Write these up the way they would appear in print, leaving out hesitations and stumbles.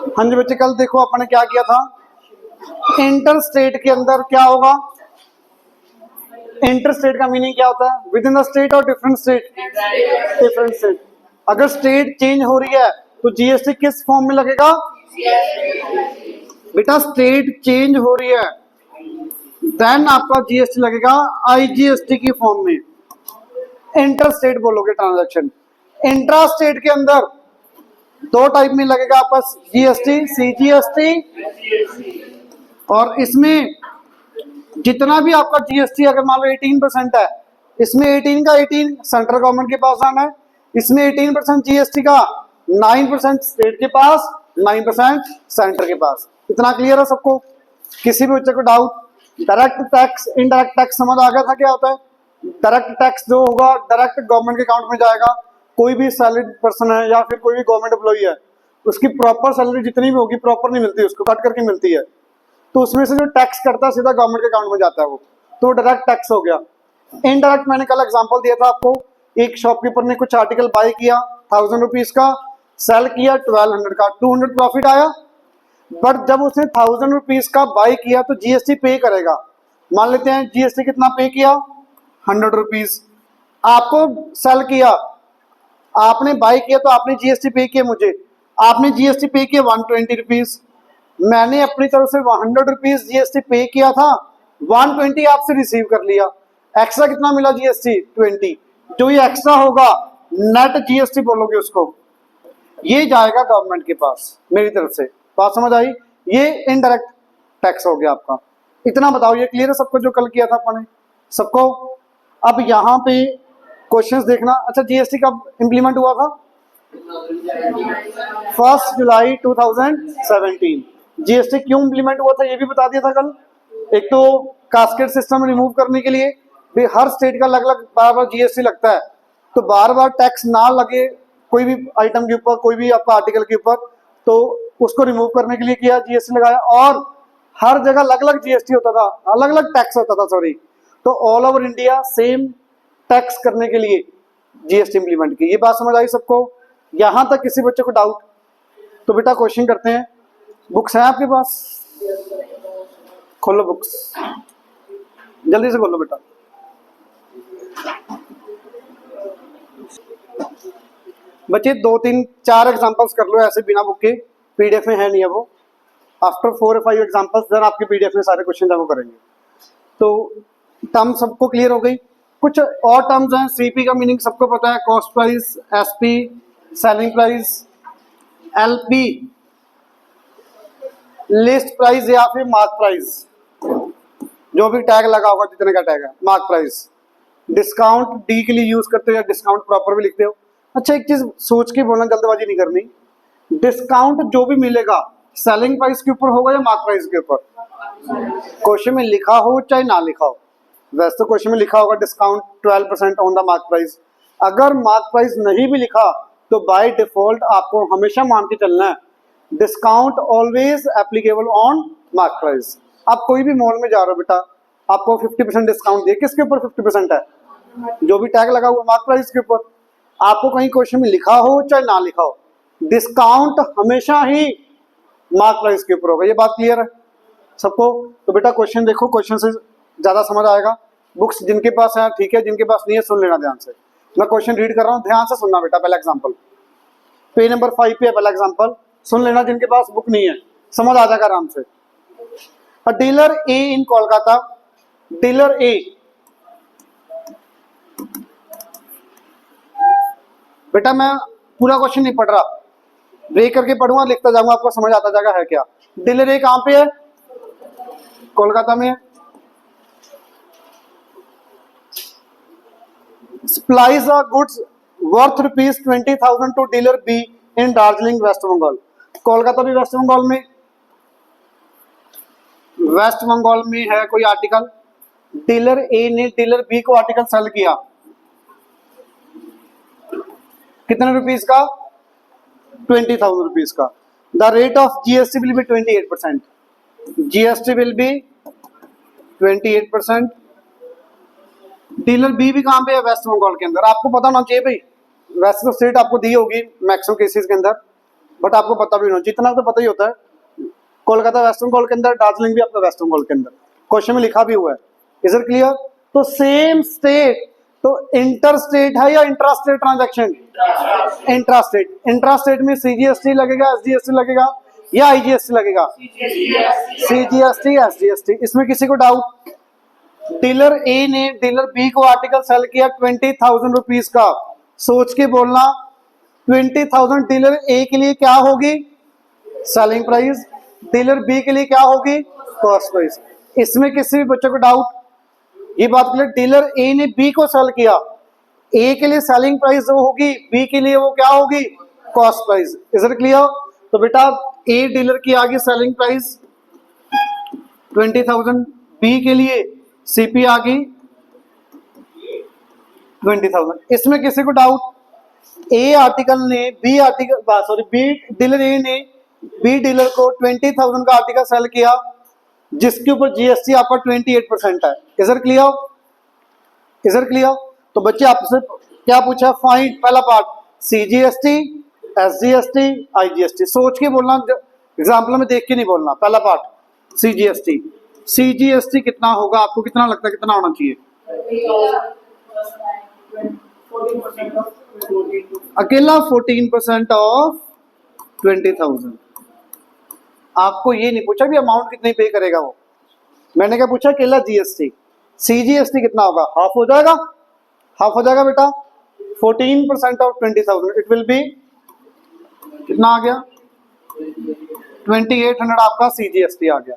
हाँ जी बच्चे, कल देखो अपन ने क्या किया था। इंटर स्टेट के अंदर क्या होगा? इंटर स्टेट का मीनिंग क्या होता है? विद इन द स्टेट और डिफरेंट स्टेट? Different state. अगर स्टेट चेंज हो रही है तो जीएसटी किस फॉर्म में लगेगा? बेटा स्टेट चेंज हो रही है देन आपका जीएसटी लगेगा आईजीएसटी की फॉर्म में। इंटर स्टेट बोलोगे ट्रांजैक्शन। इंट्रा स्टेट के अंदर दो टाइप में लगेगा आपका जीएसटी, सीजीएसटी, और इसमें जितना भी आपका जीएसटी अगर मान लो 18% है, इसमें 18 का 18 सेंट्रल गवर्नमेंट के पास आना है, इसमें 18% जीएसटी का 9% स्टेट के पास, 9% सेंटर के पास। इतना क्लियर है सबको? किसी भी बच्चे को doubt? Direct tax, indirect tax समझ आ गया था क्या होता है? डायरेक्ट टैक्स जो होगा डायरेक्ट गवर्नमेंट के अकाउंट में जाएगा। कोई भी सैलरीड पर्सन है या फिर कोई भी गवर्नमेंट एम्प्लॉई है, उसकी प्रॉपर सैलरी जितनी भी होगी प्रॉपर नहीं मिलती, उसको कट करके मिलती है, तो उसमें से जो टैक्स करता है सीधा गवर्नमेंट के अकाउंट में जाता है वो, तो डायरेक्ट टैक्स हो गया। इनडायरेक्ट मैंने कल एग्जांपल दिया था आपको, एक शॉपकीपर ने कुछ आर्टिकल बाय किया 1000 रुपीज का, सेल किया 1200 का, 200 प्रॉफिट आया, बट जब उसने 1000 रुपीज का बाय किया तो जीएसटी पे करेगा। मान लेते हैं जीएसटी कितना पे किया? 100 रुपीज। आपको सेल किया, आपने बाय किया तो आपने जीएसटी पे किया, मुझे आपने जीएसटी पे किया 120 रुपीज, मैंने अपनी तरफ से 100 रुपीज जीएसटी पे किया था, 120 आपसे रिसीव कर लिया। एक्स्ट्रा कितना मिला जीएसटी? 20। जो ये एक्स्ट्रा होगा नेट जीएसटी बोलोगे उसको, ये जाएगा गवर्नमेंट के पास मेरी तरफ से। बात समझ आई? ये इनडायरेक्ट टैक्स हो गया आपका। इतना बताओ, ये क्लियर है सबको जो कल किया था अपन ने सबको? अब यहाँ पे क्वेश्चंस देखना। अच्छा, जीएसटी कब इंप्लीमेंट हुआ था? 1 जुलाई 2017। जीएसटी क्यों इंप्लीमेंट हुआ था ये भी बता दिया था कल। एक तो कास्केड सिस्टम रिमूव करने के लिए भी हर स्टेट का अलग अलग बार बार जीएसटी लगता है, तो बार बार टैक्स ना लगे कोई भी आइटम के ऊपर, कोई भी आपका आर्टिकल के ऊपर, तो उसको रिमूव करने के लिए किया, जीएसटी लगाया। और हर जगह अलग अलग जीएसटी होता था, अलग अलग टैक्स होता था, सॉरी, तो all over India same tax करने के लिए जीएसटी इंप्लीमेंट की। ये बात समझ आई सबको? यहां तक किसी बच्चे को डाउट? तो बेटा क्वेश्चन करते हैं। बुक्स हैं आपके पास? खोलो बुक्स, जल्दी से खोलो बेटा। बच्चे 2 3 4 एग्जांपल्स कर लो ऐसे बिना बुक के, पीडीएफ में है नहीं है वो। आफ्टर 4 or 5 एग्जांपल्स देन आपके पीडीएफ में सारे क्वेश्चन डेमो करेंगे। तो टर्म सबको क्लियर हो गई? कुछ और टर्म्स हैं। सीपी का मीनिंग सबको पता है, cost price, SP selling price, LP list price या फिर मार्क प्राइस, जो भी टैग लगा होगा जितने का टैग है, मार्क प्राइस। डिस्काउंट डी के लिए यूज करते हो या डिस्काउंट प्रॉपर भी लिखते हो? अच्छा, एक चीज सोच के बोलना, जल्दबाजी नहीं करनी। डिस्काउंट जो भी मिलेगा सेलिंग प्राइस के ऊपर होगा या मार्क प्राइस के ऊपर? क्वेश्चन में लिखा हो चाहे ना लिखा हो, वैसे तो क्वेश्चन में लिखा होगा discount 12% on the mark price. अगर मार्क प्राइस नहीं भी लिखा तो बाय डिफॉल्ट आपको हमेशा मान के चलना है discount always applicable on mark price. आप कोई भी मॉल में जा रहे हो बेटा, आपको 50% डिस्काउंट दिए, किसके ऊपर 50% है? जो भी टैग लगा हुआ मार्क प्राइस के ऊपर। आपको कहीं क्वेश्चन में लिखा हो चाहे ना लिखा हो, डिस्काउंट हमेशा ही मार्क प्राइस के ऊपर होगा। ये बात क्लियर है सबको? तो बेटा क्वेश्चन देखो, क्वेश्चन से ज्यादा समझ आएगा। बुक्स जिनके पास है ठीक है, जिनके पास नहीं है सुन लेना ध्यान से। मैं क्वेश्चन रीड कर रहा हूँ, ध्यान से सुनना बेटा। पहला एग्जांपल पेज नंबर 5 पे है, पहला एग्जांपल सुन लेना। जिनके पास बुक नहीं है समझ आ जाएगा आराम से। A dealer A in Kolkata, dealer A, बेटा मैं पूरा क्वेश्चन नहीं पढ़ रहा, ब्रेक करके पढ़ूंगा, लिखता जाऊंगा, आपको समझ आता जाएगा है क्या। डीलर ए कहां पे है? कोलकाता में है। supplies the goods worth rupees 20,000 to dealer B in Darjeeling, West Bengal। Kolkata भी वेस्ट बंगाल में, वेस्ट बंगाल में है कोई आर्टिकल, डीलर ए ने डीलर बी को आर्टिकल सेल किया कितने रुपीस का? 20,000 रुपीस का। The rate of GST will be 28%। GST will be 28%। Dealer B भी कहां पे है? वेस्ट बंगाल के अंदर। आपको पता होना चाहिए भाई, वैसे तो स्टेट आपको दी होगी मैक्सिमम केसेस के अंदर। बट आपको पता भी नहीं, जितना तो पता ही होता है। कोलकाता वेस्टर्न कॉल के अंदर, दार्जिलिंग भी आपका वेस्टर्न कॉल के अंदर, क्वेश्चन में लिखा भी हुआ है। Is it clear? तो सेम स्टेट, तो इंटर स्टेट है या intra state transaction? Intra state. Intra state में सीजीएसटी लगेगा, एसजीएसटी लगेगा या आईजीएसटी लगेगा? CGST, SGST. इसमें किसी को डाउट? डीलर ए ने डीलर बी को आर्टिकल सेल किया 20,000 रुपीज का, सोच के बोलना 20,000 डीलर ए के लिए क्या होगी? Selling price. डीलर बी के लिए क्या होगी? Cost price. इसमें किसी भी बच्चे को डाउट? ये बात क्लियर? डीलर ए ने बी को सेल किया, ए के लिए सेलिंग प्राइस जो होगी, बी के लिए वो क्या होगी? Cost price. Is it clear? तो बेटा ए डीलर की आगे सेलिंग प्राइस 20,000, बी के लिए सीपी आ गई 20,000। इसमें किसी को डाउट? ए आर्टिकल ने B article, sorry B dealer A ने बी डीलर को 20,000 का आर्टिकल सेल किया जिसके ऊपर जीएसटी आपका 28% है। Is it clear? Is it clear? तो बच्चे आपसे क्या पूछा? फाइंड, पहला पार्ट सीजीएसटी, एसजीएसटी, आईजीएसटी। सोच के बोलना, एग्जाम्पल में देख के नहीं बोलना। पहला पार्ट सीजीएसटी। सीजीएसटी कितना होगा? आपको कितना लगता है कितना होना चाहिए? अकेला 14% ऑफ 20,000। आपको ये नहीं पूछा भी अमाउंट कितनी पे करेगा वो, मैंने क्या पूछा? अकेला जीएसटी। सीजीएसटी कितना होगा? हाफ हो जाएगा, हाफ हो जाएगा बेटा। 14% ऑफ 20,000 इट विल बी कितना आ गया? 2800 आपका सीजीएसटी आ गया।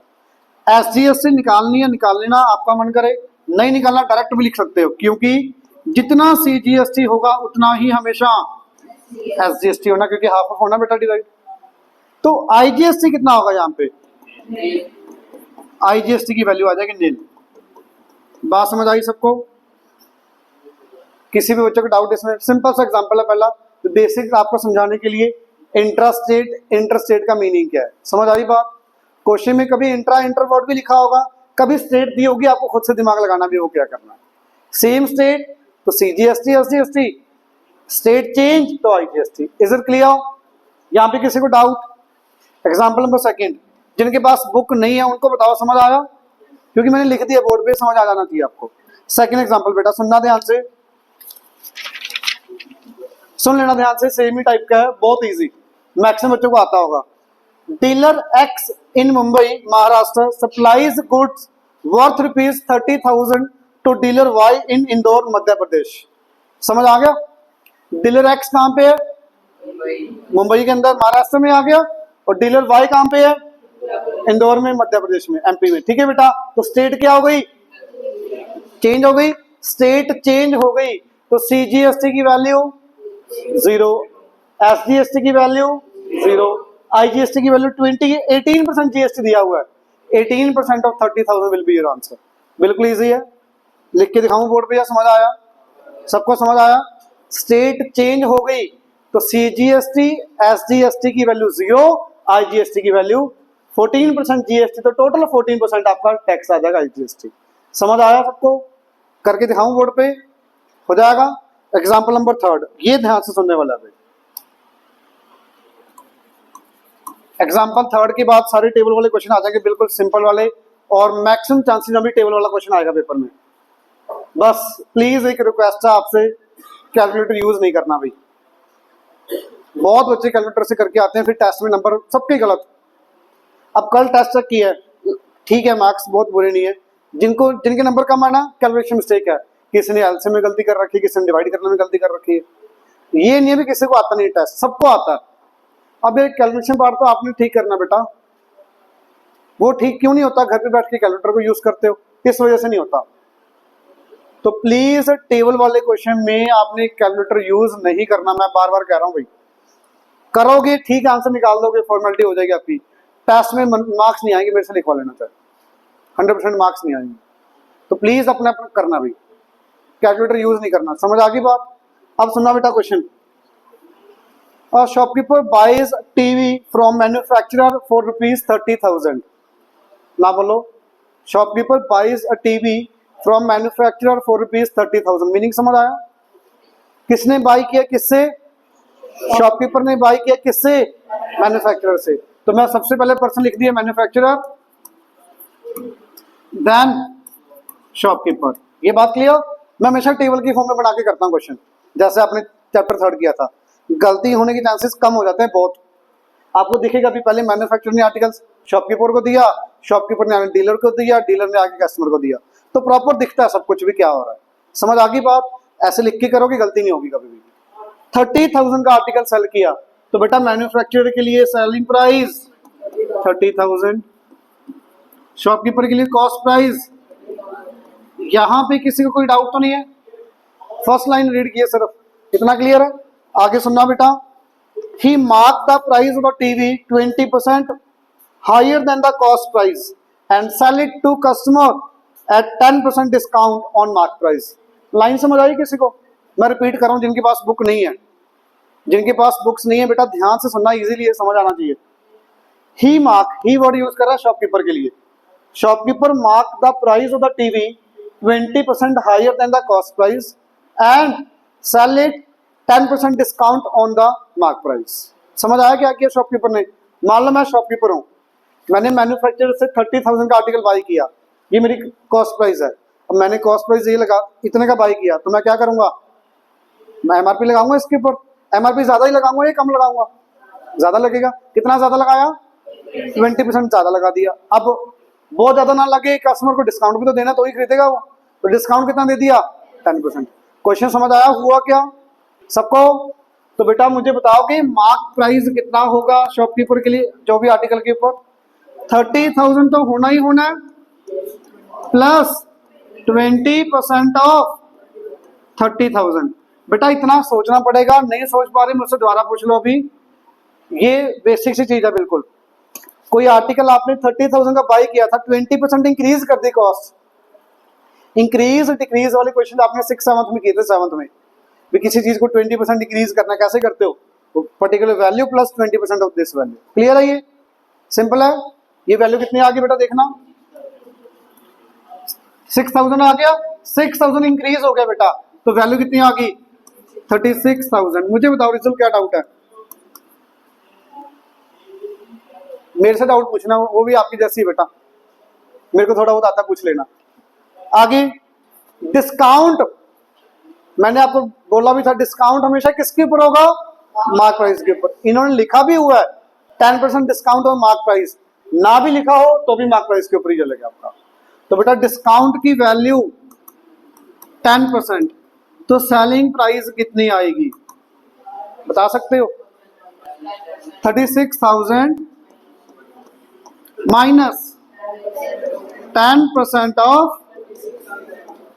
एसजीएसटी निकालनी है, निकाल लेना, आपका मन करे। नहीं निकालना डायरेक्ट भी लिख सकते हो, क्योंकि जितना सीजीएसटी होगा उतना ही हमेशा एसजीएसटी होना, क्योंकि हाफ ऑफ होना बेटा डिवाइड। तो आईजीएसटी कितना होगा यहाँ पे? आईजीएसटी की वैल्यू आ जाएगी नील। बात समझ आई सबको? किसी भी बच्चे को डाउट? इसमें सिंपल सा एग्जांपल है पहला, तो बेसिक आपको समझाने के लिए। इंट्रा स्टेट का मीनिंग क्या है, समझ आ रही बात? क्वेश्चन में कभी इंटर वर्ड भी लिखा होगा, कभी स्टेट दी होगी, आपको खुद से दिमाग लगाना भी, वो क्या करना है। सेम स्टेट तो सीजीएसटी, एसजीएसटी। स्टेट चेंज तो आईजीएसटी। Is it clear? यहाँ पे किसी को डाउट? एग्जाम्पल नंबर सेकेंड, जिनके पास बुक नहीं है उनको बताओ, समझ आया? क्योंकि मैंने लिख दिया बोर्ड पे, समझ आ जाना चाहिए आपको। सेकेंड एग्जाम्पल बेटा सुनना ध्यान से, सुन लेना ध्यान से, सेम ही टाइप का है, बहुत इजी, मैक्सिमम बच्चों को आता होगा। Dealer X in Mumbai Maharashtra supplies goods worth ₹30,000 to dealer Y in Indore Madhya Pradesh. समझ आ गया? डीलर एक्स कहाँ पे है? मुंबई के अंदर, महाराष्ट्र में आ गया। और डीलर वाई कहाँ पे है? इंदौर में, मध्य प्रदेश में, एमपी में। ठीक है बेटा? तो स्टेट क्या हो गई? चेंज हो गई। स्टेट चेंज हो गई तो सीजीएसटी की वैल्यू 0, एसजीएसटी की वैल्यू 0, आईजीएसटी की वैल्यू 18% जीएसटी दिया हुआ है। 18% of 30,000 will be your answer. बिल्कुल इजी है, लिख के दिखाऊं बोर्ड पे या समझ आया? सबको समझ आया? स्टेट चेंज हो गई तो सीजीएसटी, एसजीएसटी की वैल्यू 0, आईजीएसटी की वैल्यू 14% जीएसटी, तो टोटल 14% आपका टैक्स आ जाएगा आईजीएसटी। समझ आया सबको? करके दिखाऊं बोर्ड पे? हो जाएगा। एग्जाम्पल नंबर थर्ड, ये ध्यान से सुनने वाला है। एग्जाम्पल थर्ड के बाद सारे टेबल वाले क्वेश्चन आ जाएंगे, बिल्कुल सिंपल वाले, और मैक्सिमम चांसेस अभी टेबल वाला क्वेश्चन आएगा पेपर में। बस प्लीज एक रिक्वेस्ट है आपसे, कैलकुलेटर यूज नहीं करना भाई। बहुत बच्चे कैलकुलेटर से करके आते हैं, फिर टेस्ट में नंबर सबके गलत। अब कल टेस्ट चेक किया है, ठीक है, मार्क्स बहुत बुरे नहीं है। जिनके नंबर कम आना, कैलकुलेशन मिस्टेक है, किसी ने एलसीएम में गलती कर रखी है, किसी ने डिवाइड करने में गलती कर रखी है। ये नहीं है भी किसी को आता नहीं, टेस्ट सबको आता है। अब ये कैलकुलेशन पार्ट तो आपने ठीक करना बेटा। वो ठीक क्यों नहीं होता? घर पे बैठ के कैलकुलेटर को यूज करते हो, इस वजह से नहीं होता। तो प्लीज टेबल वाले क्वेश्चन में आपने कैलकुलेटर यूज नहीं करना, मैं बार बार कह रहा हूं भाई। करोगे ठीक आंसर निकाल दोगे, फॉर्मेलिटी हो जाएगी आपकी। टेस्ट में मार्क्स नहीं आएंगे, मेरे से लिखवा लेना चाहिए, 100% मार्क्स नहीं आएंगे। तो प्लीज अपना करना भाई, कैलकुलेटर यूज नहीं करना। समझ आ गई बात? अब सुनना बेटा question. A shopkeeper buys TV from manufacturer for ₹30,000. ना बोलो, shopkeeper buys a TV from manufacturer for ₹30,000। Meaning समझ आया? किसने बाई किया, किससे? शॉपकीपर ने बाई किया किससे? मैन्युफैक्चरर से। तो मैं सबसे पहले पर्सन लिख दिया मैन्युफैक्चरर, देन शॉपकीपर। ये बात क्लियर? मैं हमेशा टेबल की फॉर्म में बना के करता हूँ क्वेश्चन, जैसे आपने चैप्टर 3 किया था। गलती होने के चांसेस कम हो जाते हैं बहुत। आपको दिखेगा अभी पहले मैन्युफैक्चरर ने आर्टिकल्स शॉपकीपर को दिया, शॉपकीपर ने आगे डीलर को दिया, डीलर ने आगे कस्टमर को दिया, तो प्रॉपर दिखता है सब कुछ भी क्या हो रहा है। समझ आ गई बात? ऐसे लिख के करोगे गलती नहीं होगी कभी भी। 30,000 का आर्टिकल सेल किया तो बेटा मैन्युफैक्चरर के लिए सेलिंग प्राइस 30,000, शॉपकीपर के लिए कॉस्ट प्राइस। यहां पे किसी को कोई डाउट तो नहीं है? फर्स्ट लाइन रीड किए सिर्फ, इतना क्लियर है? आगे सुनना बेटा। He marked the price of the TV 20% higher than the cost price and sell it to customer at 10% discount on mark price. Line समझ आई किसी को? मैं रिपीट कर रहा हूं, जिनके पास बुक नहीं है, जिनके पास बुक्स नहीं है बेटा ध्यान से सुनना, इजीली है, समझ आना चाहिए। ही मार्क, ही वर्ड यूज कर रहा है शॉपकीपर के लिए। Shopkeeper mark the price of the TV 20% higher than the cost price and sell it 10% discount on the mark price. समझ आया क्या किया शॉपकीपर ने? मान लो मैं शॉपकीपर हूं, मैंने मैन्युफैक्चरर से 30,000 का आर्टिकल बाई किया, ये मेरी कॉस्ट प्राइस है। अब मैंने कॉस्ट प्राइस ये लगा, इतने का बाई किया, तो मैं क्या करूंगा? मैं एमआरपी लगाऊंगा इसके ऊपर। एमआरपी ज्यादा ही लगाऊंगा या कम लगाऊंगा? ज्यादा लगेगा। कितना ज्यादा लगाया? 20% ज्यादा लगा दिया। अब बहुत ज्यादा ना लगे, कस्टमर को डिस्काउंट भी तो देना, तो ही खरीदेगा वो। तो डिस्काउंट कितना दे दिया? 10%। क्वेश्चन समझ आया? हुआ क्या सबको? तो बेटा मुझे बताओ कि मार्क प्राइस कितना होगा शॉपकीपर के लिए जो भी आर्टिकल के ऊपर? 30,000 तो होना ही होना है, प्लस 20% ऑफ 30,000। बेटा इतना सोचना पड़ेगा, नहीं सोच पा रहे मुझसे दोबारा पूछ लो। अभी ये बेसिक सी चीज है बिल्कुल। कोई आर्टिकल आपने 30,000 का बाई किया था, 20% इंक्रीज कर दी कॉस्ट। इंक्रीज डिक्रीज वाले क्वेश्चन आपने 6th-7th में किए थे, 7th में भी। किसी चीज को 20% डिक्रीज करना कैसे करते हो? Particular value plus 20% of this value. Clear है? ये सिंपल है। ये वैल्यू कितनी आ गई बेटा देखना, 6,000 आ गया। 6,000 इंक्रीज हो गया बेटा, तो वैल्यू कितनी आ गई? 36,000। मुझे बताओ रिजल्ट क्या डाउट है? मेरे से डाउट पूछना, वो भी आपकी जैसी बेटा, मेरे को थोड़ा बहुत आता पूछ लेना। आगे डिस्काउंट, मैंने आपको बोला भी था डिस्काउंट हमेशा किसके ऊपर होगा? मार्क प्राइस के ऊपर। इन्होंने लिखा भी हुआ है 10% डिस्काउंट और मार्क प्राइस, ना भी लिखा हो तो भी मार्क प्राइस के ऊपर ही चलेगा आपका। तो बेटा डिस्काउंट की वैल्यू 10%, तो सेलिंग प्राइस कितनी आएगी बता सकते हो? 36,000 माइनस 10% ऑफ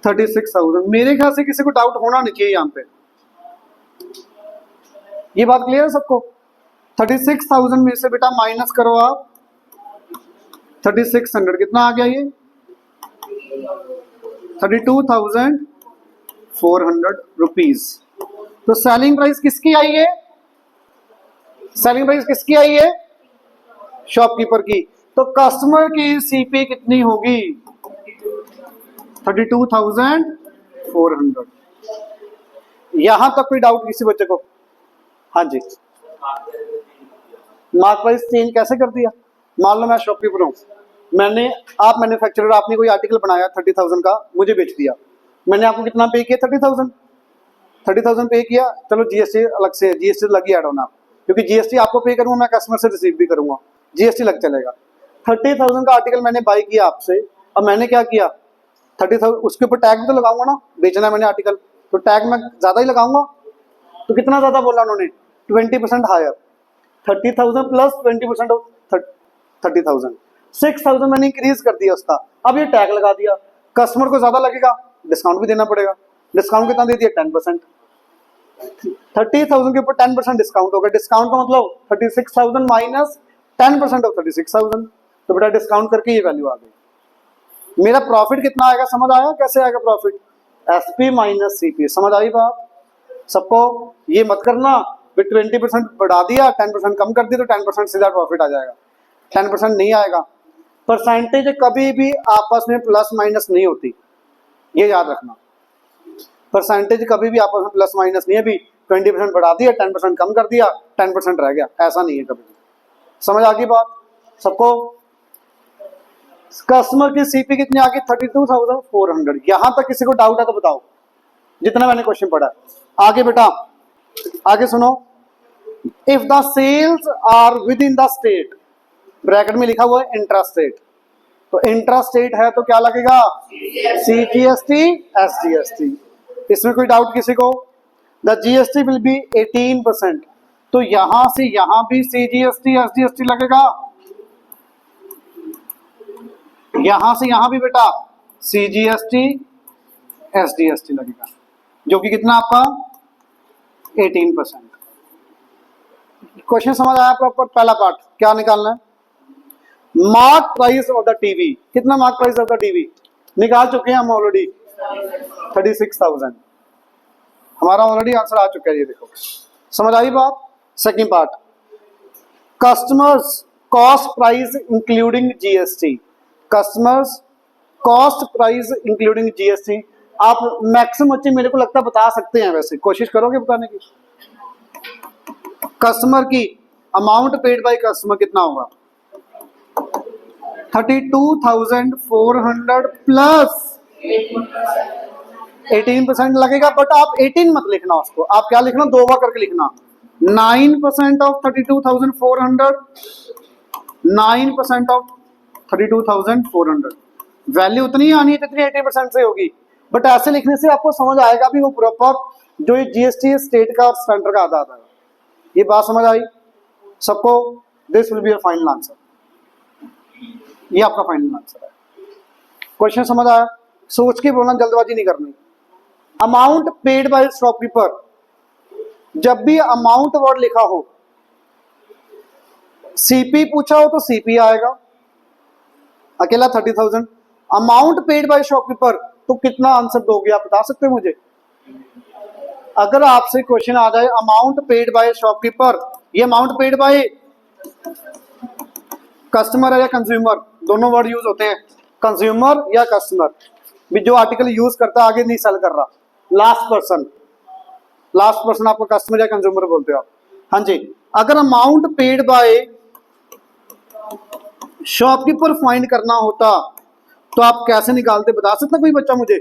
36,000। मेरे ख्याल से किसी को डाउट होना नहीं चाहिए यहाँ पे। ये बात क्लियर है सबको? 36,000 में से बेटा माइनस करो आप 3600, कितना आ गया ये? 32,400 रुपीज। तो सेलिंग प्राइस किसकी आई है? सेलिंग प्राइस किसकी आई है? शॉपकीपर की। तो कस्टमर की सीपी कितनी होगी? 32,400। यहां तक कोई डाउट किसी बच्चे को? हाँ जी। मार्क प्राइस चेंज कैसे कर दिया? मान लो मैं शॉपकीपर हूं, आप मैन्युफैक्चरर, आपने कोई आर्टिकल बनाया 30,000 का, मुझे बेच दिया। मैंने आपको कितना पे किया? 30,000 पे किया। चलो जीएसटी अलग से, जीएसटी लग ही ऐड होना, क्योंकि जीएसटी आपको पे करूंगा, मैं कस्टमर से रिसीव भी करूंगा, जीएसटी लग चलेगा। 30,000 का आर्टिकल मैंने बाई किया आपसे। अब मैंने क्या किया? 30,000 उसके ऊपर टैग भी तो लगाऊंगा ना, बेचना है मैंने आर्टिकल, तो टैग मैं ज्यादा ही लगाऊंगा। तो कितना ज्यादा बोला उन्होंने? 20% हायर। 30,000 प्लस 20% ऑफ 30,000, 6,000 मैंने इंक्रीज कर दिया उसका। अब ये टैग लगा दिया, कस्टमर को ज्यादा लगेगा, डिस्काउंट भी देना पड़ेगा। डिस्काउंट कितना दे दिया? 10%। 30,000 के ऊपर 10% डिस्काउंट होगा। डिस्काउंट का मतलब 36,000 माइनस 10% ऑफ 36,000। तो बेटा डिस्काउंट करके ये वैल्यू आ गई। मेरा प्रॉफिट कितना आएगा? समझ आया कैसे आएगा प्रॉफिट? SP minus CP. समझ आई बात सबको? ये मत करना 20% बढ़ा दिया, 10% कम कर दी तो 10% सीधा प्रॉफिट आ जाएगा। 10% नहीं आएगा। परसेंटेज कभी भी आपस में प्लस माइनस नहीं होती, ये याद रखना। परसेंटेज कभी भी आपस में प्लस माइनस नहीं है। अभी 20% बढ़ा दिया, 10% कम कर दिया, 10% रह गया, ऐसा नहीं है कभी भी। समझ आ गई बात सबको? कस्टमर की सीपी कितनी आ गई? 32,400। यहां तक किसी को डाउट है तो बताओ, जितना मैंने क्वेश्चन पढ़ा। आगे बेटा, आगे सुनो। If the sales are within the state, bracket में लिखा हुआ है इंट्रा स्टेट, तो इंट्रा स्टेट है तो क्या लगेगा? CGST SGST। इसमें कोई डाउट किसी को? द GST विल बी 18%, तो यहां से यहां भी CGST SGST लगेगा, यहां से यहां भी बेटा CGST SGST लगेगा, जो कि कितना आपका 18%। क्वेश्चन समझ आया प्रॉपर? पहला पार्ट क्या निकालना है? Mark price of the TV, कितना mark price of the TV निकाल चुके हैं हम ऑलरेडी, 36,000। हमारा ऑलरेडी आंसर आ चुका है, ये देखो। समझ आई बात? Second part, customers cost price including GST, customers cost price including GST। आप मैक्सिमम बच्चे मेरे को लगता है बता सकते हैं, वैसे कोशिश करोगे बताने की? कस्टमर की अमाउंट पेड बाय कस्टमर कितना होगा? 32,400 प्लस 18% लगेगा, बट आप 18 मत लिखना उसको, आप क्या लिखना? 2 बार करके लिखना। 9% ऑफ 32,400, 9% ऑफ 32,400, वैल्यू उतनी ही आनी है जितनी 80% से होगी, बट ऐसे लिखने से आपको समझ आएगा भी वो प्रॉपर जो ये GST स्टेट का और सेंटर का आधा आता है। ये बात समझ आई सबको? This will be your final answer, ये आपका फाइनल आंसर है। क्वेश्चन समझ आया? सोच के बोलना, जल्दबाजी नहीं करनी। अमाउंट पेड बाय शॉपकीपर, जब भी अमाउंट वर्ड लिखा हो, CP पूछा हो तो CP आएगा, अकेला 30,000। अमाउंट पेड बाय शॉपकीपर तो कितना आंसर दोगे आप बता सकते हो मुझे? अगर आपसे क्वेश्चन आ जाए अमाउंट पेड बाय शॉपकीपर, ये अमाउंट पेड बाय कस्टमर है या कंज्यूमर, दोनों वर्ड यूज होते हैं, कंज्यूमर या कस्टमर भी, जो आर्टिकल यूज करता है आगे नहीं सेल कर रहा, लास्ट पर्सन आपको कस्टमर या कंज्यूमर बोलते हो आप। हाँ जी, अगर amount paid by shopkeeper find करना होता तो आप कैसे निकालते, बता सकता कोई बच्चा मुझे?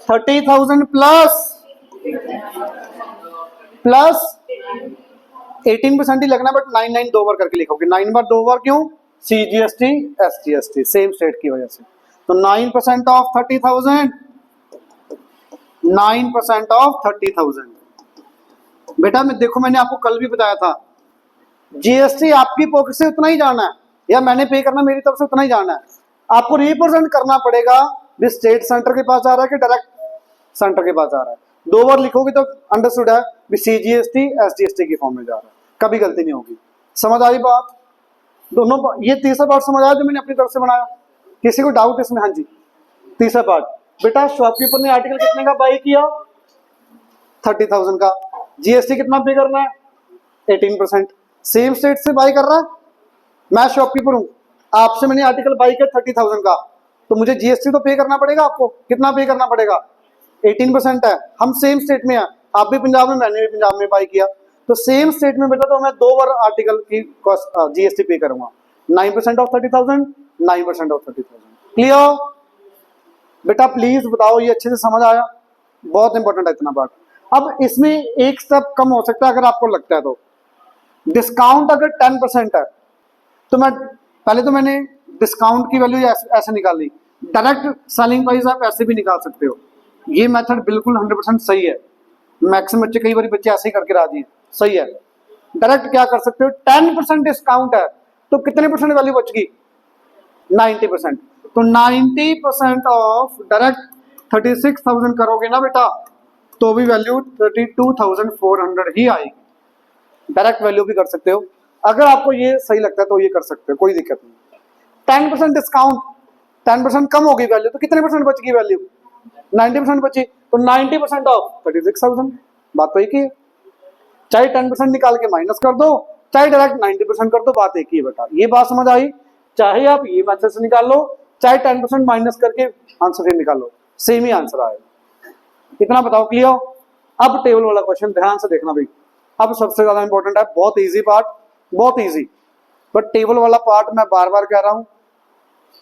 30,000 प्लस 18% ही लगना, बट 9 2 बार करके लिखोगे। 9 बार 2 बार क्यों? CGST SGST सेम स्टेट की वजह से। तो 9% ऑफ 30,000, 9% ऑफ 30,000। बेटा मैं देखो, मैंने आपको कल भी बताया था, GST आपकी पॉकेट से उतना ही जाना है, या मैंने पे करना मेरी तरफ से उतना ही जाना है। आपको रिप्रेजेंट करना पड़ेगा भी स्टेट सेंटर के पास जा रहा है कि डायरेक्ट सेंटर के पास जा रहा है। 2 बार लिखोगे तो अंडरस्टूड है भी CGST SGST की फॉर्म में जा रहा है, कभी गलती नहीं होगी। समझ आई बात? दोनों ये तीसरा पार्ट समझ आया जो मैंने अपनी तरफ से बनाया? किसी को डाउट इसमें? हाँ जी, तीसरा पार्ट बेटा, शॉपकीपर ने आर्टिकल कितने का बाई किया? 30,000 का। GST कितना पे करना है? 18%। सेम स्टेट से बाई कर रहा है, मैं शॉपकीपर हूं, आपसे मैंने आर्टिकल बाई किया 30,000 का, तो मुझे GST तो पे करना पड़ेगा। आपको कितना पे करना पड़ेगा? 18% है। हम सेम स्टेट में हैं, आप भी पंजाब में, मैंने भी पंजाब में बाई किया, तो सेम स्टेट में बेटा तो मैं 2 बार आर्टिकल की GST पे करूंगा। 9% ऑफ 30,000, 9% ऑफ 30,000। क्लियर बेटा? प्लीज बताओ, ये अच्छे से समझ आया? बहुत इंपॉर्टेंट है इतना पार्ट। अब इसमें एक स्टेप कम हो सकता है अगर आपको लगता है तो। डिस्काउंट अगर 10% है तो मैंने डिस्काउंट की वैल्यू ऐसे निकाली, डायरेक्ट सेलिंग प्राइस आप ऐसे भी निकाल सकते हो। ये मेथड बिल्कुल 100% सही है। मैक्सिमम बच्चे, कई बार बच्चे ऐसे ही करके राजी हैं, सही है। डायरेक्ट क्या कर सकते हो, 10% डिस्काउंट है तो कितने परसेंट वैल्यू बच गई? 90%। तो 90% ऑफ डायरेक्ट 36,000 करोगे ना बेटा, तो भी वैल्यू 32,400 ही आएगी। डायरेक्ट वैल्यू भी कर सकते हो, अगर आपको ये सही लगता है तो ये कर सकते हो, कोई दिक्कत नहीं। 10% डिस्काउंट, 10% कम हो गई वैल्यू, तो कितने परसेंट बच गई वैल्यू? 90% बची, तो 90% ऑफ 36,000। बात तो एक ही है, चाहे 10% निकाल के माइनस कर दो, चाहे डायरेक्ट 90% कर दो, बात एक ही है बेटा। ये बात समझ आई? चाहे आप ये मेथड से निकाल लो, चाहे 10% माइनस करके आंसर से निकाल लो, सेम ही आंसर आएगा। इतना बताओ, क्लियर? अब टेबल वाला क्वेश्चन ध्यान से देखना भाई, अब सबसे ज्यादा इंपॉर्टेंट है, बहुत इजी पार्ट, बहुत इजी, बट टेबल वाला पार्ट मैं बार बार कह रहा हूं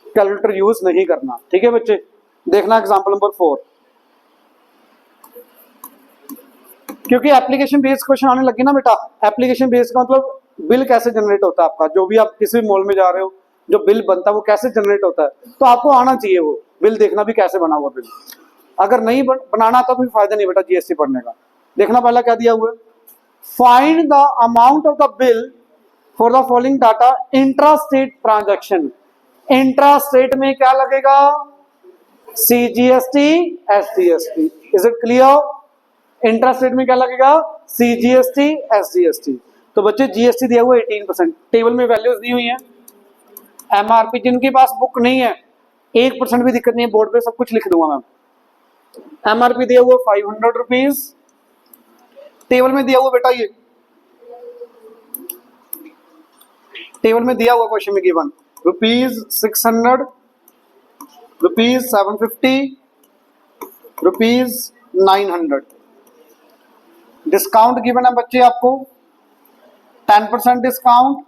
कैलकुलेटर यूज नहीं करना, ठीक है बच्चे। देखना एग्जांपल नंबर 4, क्योंकि एप्लीकेशन बेस्ड क्वेश्चन आने लगे ना बेटा, एप्लीकेशन बेस्ड का मतलब बिल कैसे जनरेट होता है आपका, जो भी आप किसी भी मॉल में जा रहे हो जो बिल बनता है वो कैसे जनरेट होता है, तो आपको आना चाहिए वो बिल देखना भी कैसे बना हुआ बिल। अगर नहीं बनाना आता तो फिर फायदा नहीं बेटा जीएसटी पढ़ने का। देखना पहला क्या दिया हुआ है, find the amount of the bill for the following data intra state transaction. Intra state में क्या लगेगा, CGST SGST, is it clear. Intra state में क्या लगेगा, सीजीएसटी एसजीएसटी। तो बच्चे जीएसटी दिया हुआ 18%, टेबल में वैल्यूज दी हुई है। एमआरपी जिनके पास बुक नहीं है 1% भी दिक्कत नहीं है, बोर्ड पे सब कुछ लिख दूंगा मैं। एमआरपी दिया हुआ 500 रुपीज, टेबल में दिया हुआ बेटा, ये टेबल में दिया हुआ क्वेश्चन में गिवन ₹600, ₹750, ₹900। डिस्काउंट गिवन है बच्चे आपको 10% डिस्काउंट,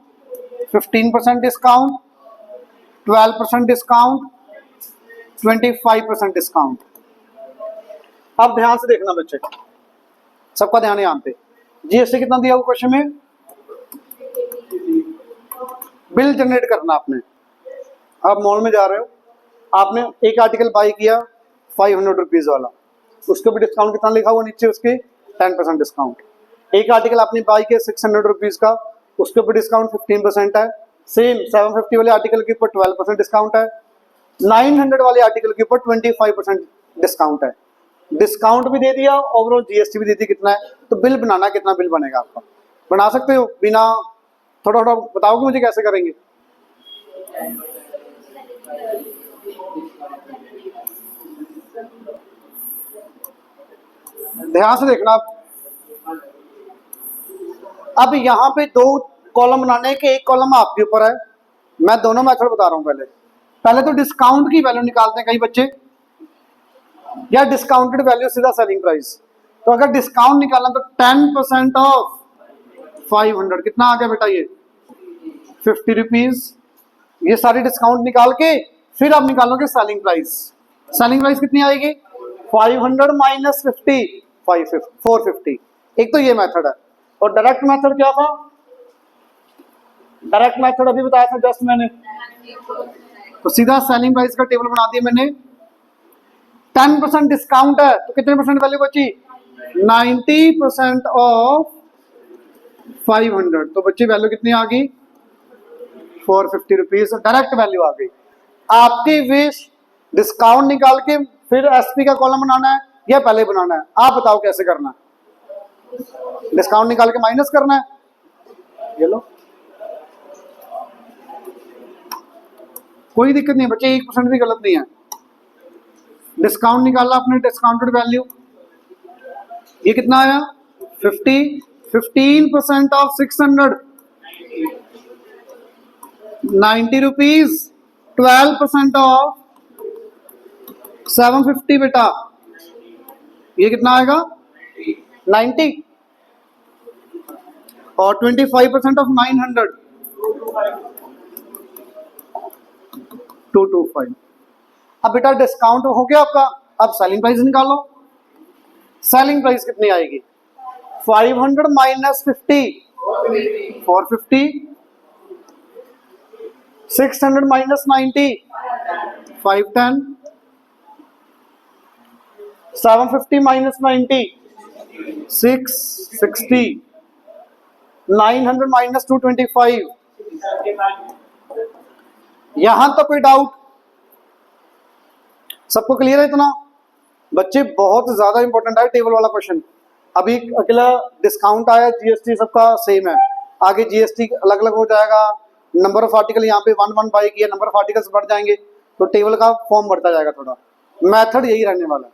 15% डिस्काउंट, 12% डिस्काउंट, 25% डिस्काउंट। अब ध्यान से देखना बच्चे, सबका ध्यान है यहाँ पे। जीएसटी कितना दिया हुआ क्वेश्चन में, बिल जनरेट करना आपने। आप मॉल में जा रहे हो, आपने एक आर्टिकल बाई किया 500 रुपीज वाला, उसके भी डिस्काउंट कितना लिखा हुआ नीचे, उसके 10% डिस्काउंट। एक आर्टिकल आपने बाई किया 600 रुपीज का, उसके ऊपर डिस्काउंट 15% है। सेम 750 वाले आर्टिकल के ऊपर 12% डिस्काउंट है। 900 वाले आर्टिकल के ऊपर 25% डिस्काउंट है। डिस्काउंट भी दे दिया, ओवरऑल जीएसटी भी दे दी कितना है, तो बिल बनाना, कितना बिल बनेगा आपका, बना सकते हो बिना, थोड़ा थोड़ा बताओगे मुझे कैसे करेंगे। ध्यान से देखना। अब यहाँ पे 2 कॉलम बनाने के, एक कॉलम आपके ऊपर है, मैं दोनों मेथड बता रहा हूं। पहले तो डिस्काउंट की वैल्यू निकालते हैं कई बच्चे, या डिस्काउंटेड वैल्यू सीधा सेलिंग प्राइस। तो अगर डिस्काउंट निकालना तो 10% ऑफ 500 कितना आ गया बेटा, ये 50 रुपीज। ये सारी डिस्काउंट निकाल के फिर आप निकालोगे सेलिंग प्राइस। सेलिंग प्राइस कितनी आएगी, 500 माइनस 50, 450। एक तो ये मेथड है। और डायरेक्ट मेथड क्या था, डायरेक्ट मेथड अभी बताया था जस्ट मैंने, तो सीधा सेलिंग प्राइस का टेबल बना दिया मैंने। 10% डिस्काउंट है तो कितने परसेंट वैल्यू बची, 90% ऑफ 500, तो बच्चे वैल्यू कितनी आ गई, 450 रुपीज। डायरेक्ट वैल्यू आ गई। आपकी विश डिस्काउंट निकाल के फिर एसपी का कॉलम बनाना है या पहले बनाना है, आप बताओ कैसे करना है। डिस्काउंट निकाल के माइनस करना है, ये लो, कोई दिक्कत नहीं बच्चे, 1% भी गलत नहीं है। डिस्काउंट निकाला आपने, डिस्काउंटेड वैल्यू ये कितना आया 50, 15% ऑफ 600 90 रुपीज, 12% ऑफ 750 बेटा, ये कितना आएगा 90, और 25% ऑफ 900 225। अब बेटा डिस्काउंट हो गया आपका, अब सेलिंग प्राइस निकालो। सेलिंग प्राइस कितनी आएगी, 500 माइनस 50, 450, 600 माइनस 90, 510, 750 माइनस 90, 660, 900 माइनस 225। यहां तो कोई डाउट, सबको क्लियर है इतना बच्चे, बहुत ज्यादा इंपॉर्टेंट है टेबल वाला क्वेश्चन। अभी अकेला डिस्काउंट आया, जीएसटी सबका सेम है, आगे जीएसटी अलग अलग हो जाएगा। नंबर ऑफ आर्टिकल यहाँ पे 1 बाई किया, नंबर ऑफ आर्टिकल्स बढ़ जाएंगे तो टेबल का फॉर्म बढ़ता जाएगा थोड़ा। मेथड यही रहने वाला है।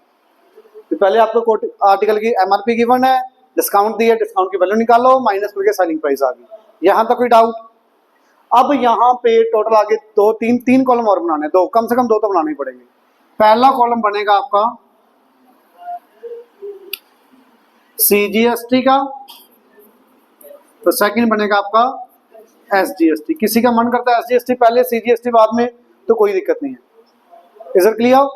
तो पहले आपको आर्टिकल की एमआरपी गिवन है, डिस्काउंट दिया, डिस्काउंट की वैल्यू निकालो, माइनस करके सेलिंग प्राइस आ गई। यहाँ तक कोई डाउट। अब यहाँ पे टोटल आगे 2 3 कॉलम और बनाने, दो कम से कम 2 तो बनाने ही पड़ेंगे। पहला कॉलम बनेगा आपका CGST का, तो सेकंड बनेगा आपका SGST। किसी का मन करता है SGST पहले CGST बाद में, तो कोई दिक्कत नहीं है। Is it clear?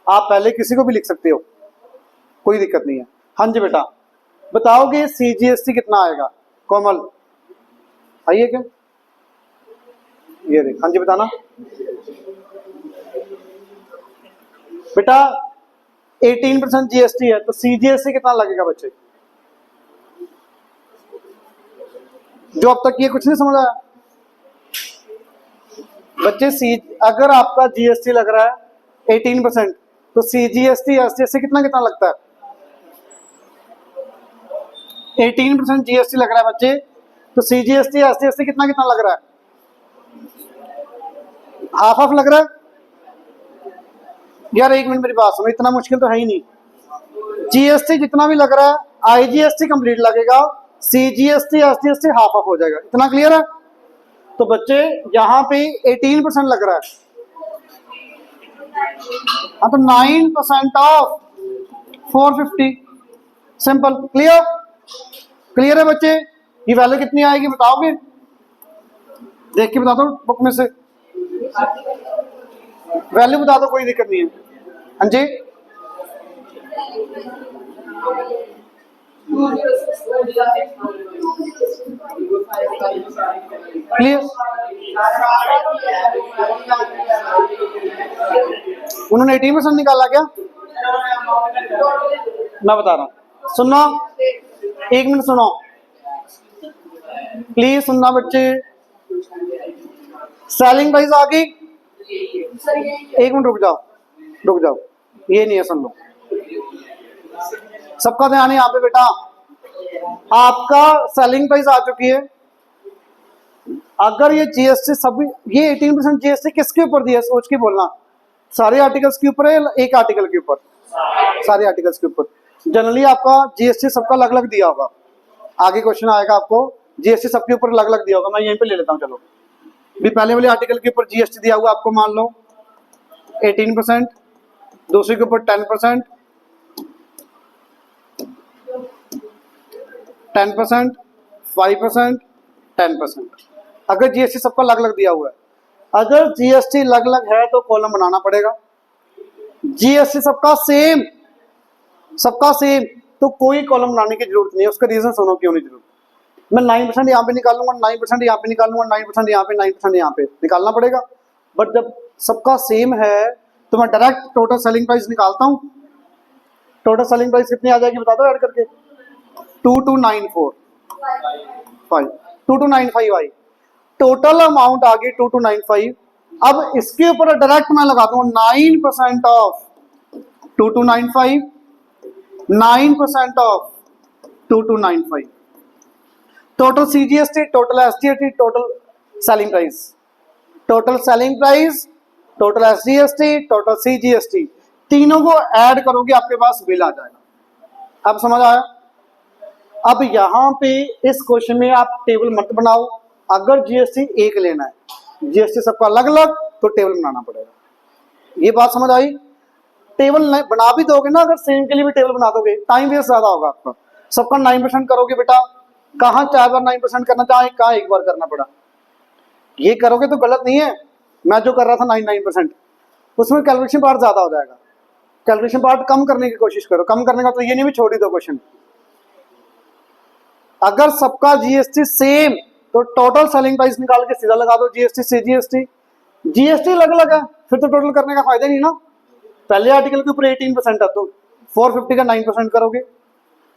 आप पहले किसी को भी लिख सकते हो, कोई दिक्कत नहीं है। हाँ जी बेटा, बताओगे CGST कितना आएगा? कोमल आइए क्या, ये देख। हाँ जी बताना बेटा। 18% GST है, तो CGST कितना लगेगा बच्चे? जो अब तक ये कुछ नहीं समझ आया बच्चे। अगर आपका GST लग रहा है 18%, तो CGST SGST कितना कितना लगता है? 18% GST लग रहा है बच्चे, तो CGST SGST कितना कितना लग रहा है? हाफ हाफ लग रहा है यार। एक मिनट मेरी बात सुनो, इतना मुश्किल तो है ही नहीं। GST जितना भी लग रहा है IGST कंप्लीट लगेगा, CGST SGST हाफ हाफ हो जाएगा। इतना क्लियर है? तो बच्चे यहाँ पे 18% लग रहा है, हाँ, तो 9% ऑफ 450, सिंपल। क्लियर? क्लियर है बच्चे? ये वैल्यू कितनी आएगी बताओगे? देख के बता दो बुक में से, वैल्यू बता दो, कोई दिक्कत नहीं है। हाँ जी, क्लियर? उन्होंने 18% निकाला क्या? मैं बता रहा हूँ, सुनना, एक मिनट सुनो प्लीज, सुनना बच्चे। सेलिंग प्राइस आ गई, एक मिनट रुक जाओ, रुक जाओ, ये नहीं है, सुन लो, सबका ध्यान है यहाँ पे बेटा। आपका सेलिंग प्राइस आ चुकी है। अगर ये GST सभी, ये 18% GST किसके ऊपर दिया है सोच के बोलना। सारे आर्टिकल्स के ऊपर है, एक आर्टिकल के ऊपर? सारे आर्टिकल्स के ऊपर। जनरली आपका GST सबका अलग अलग दिया होगा, आगे क्वेश्चन आएगा आपको GST सबके ऊपर अलग अलग दिया होगा। मैं यहीं पे ले लेता हूँ, चलो भी पहले वाले आर्टिकल के ऊपर GST दिया हुआ आपको, मान लो 18%, दूसरे के ऊपर 10%, 10%, 5%, 10%। अगर GST सबका अलग अलग दिया हुआ है, अगर GST अलग अलग है तो कॉलम बनाना पड़ेगा। GST सबका सेम, सबका सेम, तो कोई कॉलम बनाने की जरूरत नहीं है। उसका रीजन सुनो क्यों नहीं जरूरत। मैं 9% यहाँ पे निकालूंगा, 9% यहाँ पे निकालूंगा, 9% यहाँ पे, 9% यहाँ पे निकालना पड़ेगा। बट जब सबका सेम है तो मैं डायरेक्ट टोटल सेलिंग प्राइस निकालता हूँ। टोटल सेलिंग प्राइस कितनी आ जाएगी बता दो ऐड करके? 2295 आई, टोटल अमाउंट आ गई 2295। अब इसके ऊपर डायरेक्ट मैं लगाता हूँ 9% of 2295, 9% of 2295, total CGST, total SGST, total selling price, total selling price, total SGST, total CGST, तीनों को ऐड करोगे आपके पास बिल आ जाएगा। अब समझ आया? अब यहां पे इस क्वेश्चन में आप टेबल मत बनाओ। अगर GST एक लेना है, GST सबका अलग अलग, तो टेबल बनाना पड़ेगा। ये बात समझ आई? टेबल बना भी दोगे ना, अगर सेम के लिए भी टेबल बना दोगे, टाइम वेस्ट ज्यादा होगा आपका। सबका 9% करोगे बेटा, कहाँ 4 बार 9% करना चाहे, कहाँ एक बार करना पड़ा। ये करोगे तो गलत नहीं है। मैं जो कर रहा था 9%, उसमें कैलकुलेशन पार्ट ज्यादा हो जाएगा। कैलकुलेशन पार्ट कम करने की कोशिश करो। कम करने का तो ये नहीं भी छोड़ ही दो क्वेश्चन। अगर सबका GST सेम, तो टोटल सेलिंग प्राइस निकाल के सीधा लगा दो GST से GST। GST अलग अलग है, फिर तो टोटल करने का फायदा नहीं ना। पहले आर्टिकल के ऊपर 18% है, तो 450 का 9% करोगे।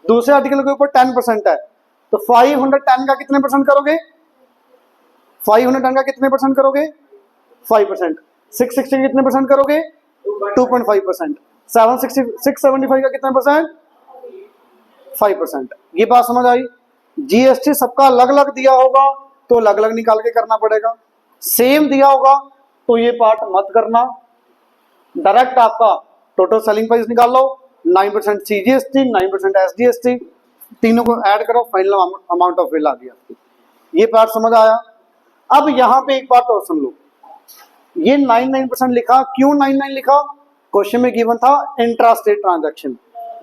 दूसरे आर्टिकल के ऊपर 10% है, तो 510 का कितने परसेंट करोगे? 510 का कितने परसेंट करोगे? 5%। 660 का कितने परसेंट करोगे? 2.5%। 675 का कितने परसेंट? 5%। ये बात समझ आई? GST सबका अलग अलग दिया होगा तो अलग अलग निकाल के करना पड़ेगा। सेम दिया होगा तो ये पार्ट मत करना, डायरेक्ट आपका टोटल सेलिंग प्राइस निकाल लो, 9% CGST, 9% SGST, तीनों को ऐड करो, फाइनल अमाउंट ऑफ बिल आ गया। ये पार्ट समझ आया? अब यहां पे एक बात और सुन लो, ये 99% लिखा, क्यों 99 लिखा? क्वेश्चन में गिवन था इंट्रा स्टेट ट्रांजैक्शन।